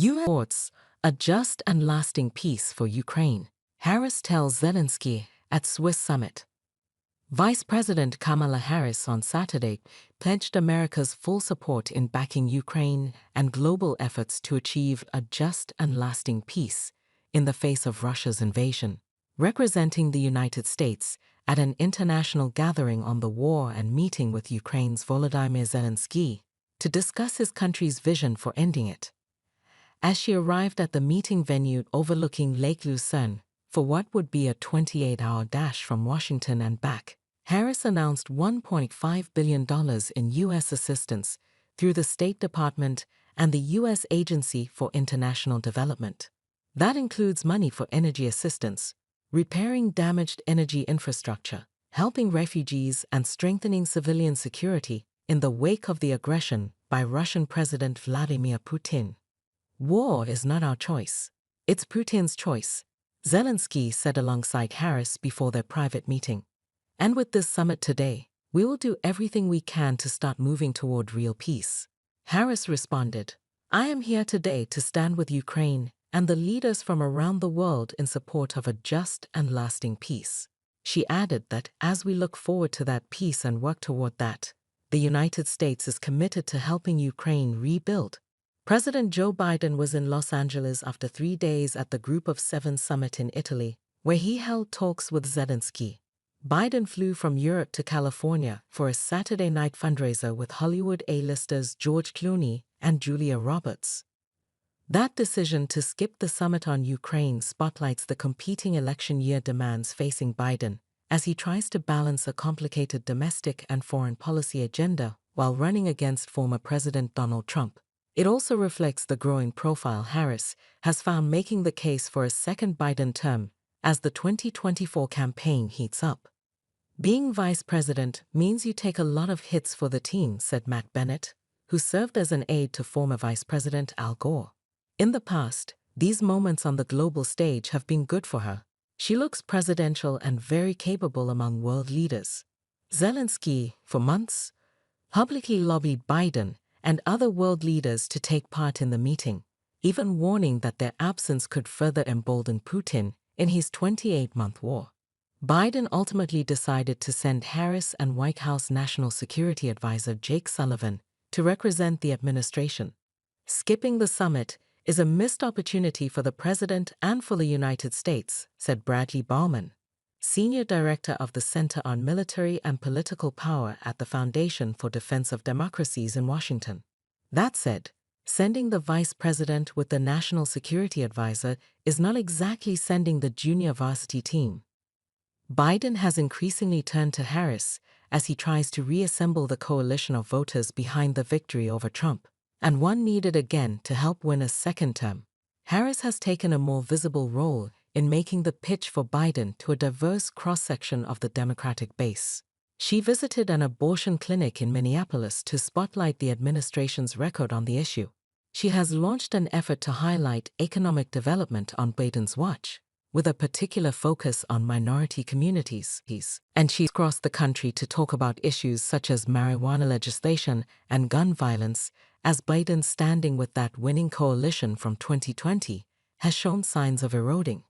U.S. supports a just and lasting peace for Ukraine, Harris tells Zelenskyy at Swiss summit. Vice President Kamala Harris on Saturday pledged America's full support in backing Ukraine and global efforts to achieve a just and lasting peace in the face of Russia's invasion. Representing the United States at an international gathering on the war and meeting with Ukraine's Volodymyr Zelenskyy to discuss his country's vision for ending it. As she arrived at the meeting venue overlooking Lake Lucerne for what would be a 28-hour dash from Washington and back, Harris announced $1.5 billion in U.S. assistance through the State Department and the U.S. Agency for International Development. That includes money for energy assistance, repairing damaged energy infrastructure, helping refugees, and strengthening civilian security in the wake of the aggression by Russian President Vladimir Putin. War is not our choice. It's Putin's choice, Zelenskyy said alongside Harris before their private meeting. And with this summit today, we will do everything we can to start moving toward real peace. Harris responded, "I am here today to stand with Ukraine and the leaders from around the world in support of a just and lasting peace." She added that as we look forward to that peace and work toward that, the United States is committed to helping Ukraine rebuild. President Joe Biden was in Los Angeles after 3 days at the Group of Seven summit in Italy, where he held talks with Zelenskyy. Biden flew from Europe to California for a Saturday night fundraiser with Hollywood A-listers George Clooney and Julia Roberts. That decision to skip the summit on Ukraine spotlights the competing election year demands facing Biden as he tries to balance a complicated domestic and foreign policy agenda while running against former President Donald Trump. It also reflects the growing profile Harris has found making the case for a second Biden term as the 2024 campaign heats up. "Being vice president means you take a lot of hits for the team," said Matt Bennett, who served as an aide to former Vice President Al Gore. "In the past, these moments on the global stage have been good for her. She looks presidential and very capable among world leaders." Zelenskyy, for months, publicly lobbied Biden and other world leaders to take part in the meeting, even warning that their absence could further embolden Putin in his 28-month war. Biden ultimately decided to send Harris and White House National Security Advisor Jake Sullivan to represent the administration. "Skipping the summit is a missed opportunity for the president and for the United States," said Bradley Bauman, Senior Director of the Center on Military and Political Power at the Foundation for Defense of Democracies in Washington. That said, sending the vice president with the National Security Advisor is not exactly sending the junior varsity team. Biden has increasingly turned to Harris as he tries to reassemble the coalition of voters behind the victory over Trump, and one needed again to help win a second term. Harris has taken a more visible role in making the pitch for Biden to a diverse cross-section of the Democratic base. She visited an abortion clinic in Minneapolis to spotlight the administration's record on the issue. She has launched an effort to highlight economic development on Biden's watch, with a particular focus on minority communities. And she's crossed the country to talk about issues such as marijuana legislation and gun violence, as Biden's standing with that winning coalition from 2020 has shown signs of eroding.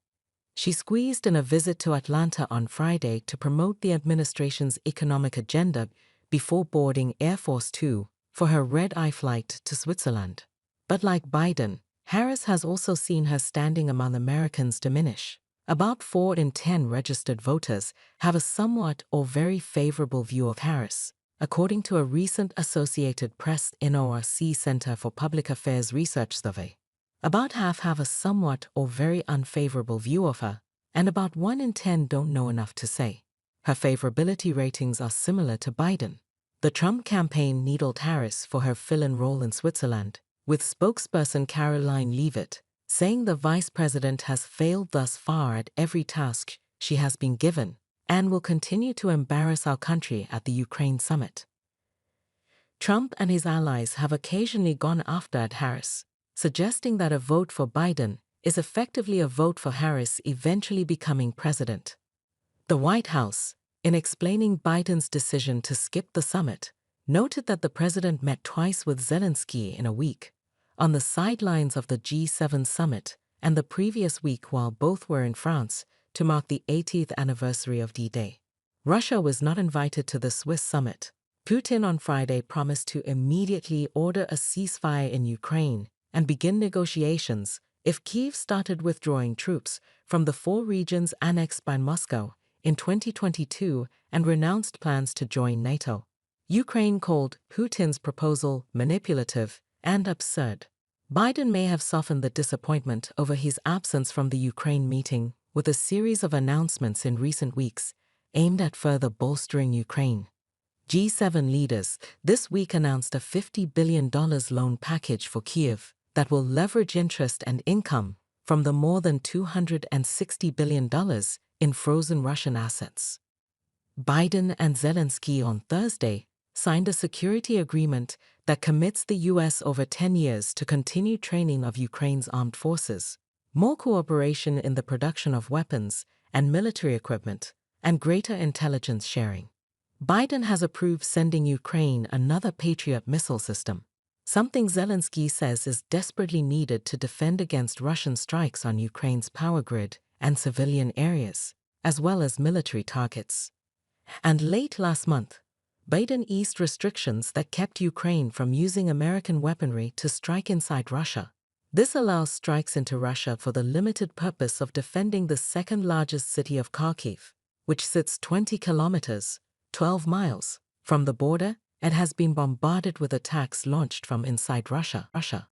She squeezed in a visit to Atlanta on Friday to promote the administration's economic agenda before boarding Air Force Two for her red-eye flight to Switzerland. But like Biden, Harris has also seen her standing among Americans diminish. About 4 in 10 registered voters have a somewhat or very favorable view of Harris, according to a recent Associated Press NORC Center for Public Affairs research survey. About half have a somewhat or very unfavorable view of her, and about 1 in 10 don't know enough to say. Her favorability ratings are similar to Biden. The Trump campaign needled Harris for her fill-in role in Switzerland, with spokesperson Caroline Leavitt saying the vice president has failed thus far at every task she has been given and will continue to embarrass our country at the Ukraine summit. Trump and his allies have occasionally gone after at Harris, suggesting that a vote for Biden is effectively a vote for Harris eventually becoming president. The White House, in explaining Biden's decision to skip the summit, noted that the president met twice with Zelenskyy in a week, on the sidelines of the G7 summit and the previous week while both were in France to mark the 80th anniversary of D-Day. Russia was not invited to the Swiss summit. Putin on Friday promised to immediately order a ceasefire in Ukraine and begin negotiations if Kyiv started withdrawing troops from the 4 regions annexed by Moscow in 2022 and renounced plans to join NATO. Ukraine called Putin's proposal manipulative and absurd. Biden may have softened the disappointment over his absence from the Ukraine meeting with a series of announcements in recent weeks aimed at further bolstering Ukraine. G7 leaders this week announced a $50 billion loan package for Kyiv that will leverage interest and income from the more than $260 billion in frozen Russian assets. Biden and Zelenskyy on Thursday signed a security agreement that commits the U.S. over 10 years to continue training of Ukraine's armed forces, more cooperation in the production of weapons and military equipment, and greater intelligence sharing. Biden has approved sending Ukraine another Patriot missile system, something Zelenskyy says is desperately needed to defend against Russian strikes on Ukraine's power grid and civilian areas, as well as military targets. And late last month, Biden eased restrictions that kept Ukraine from using American weaponry to strike inside Russia. This allows strikes into Russia for the limited purpose of defending the second-largest city of Kharkiv, which sits 20 kilometers, 12 miles, from the border and has been bombarded with attacks launched from inside Russia.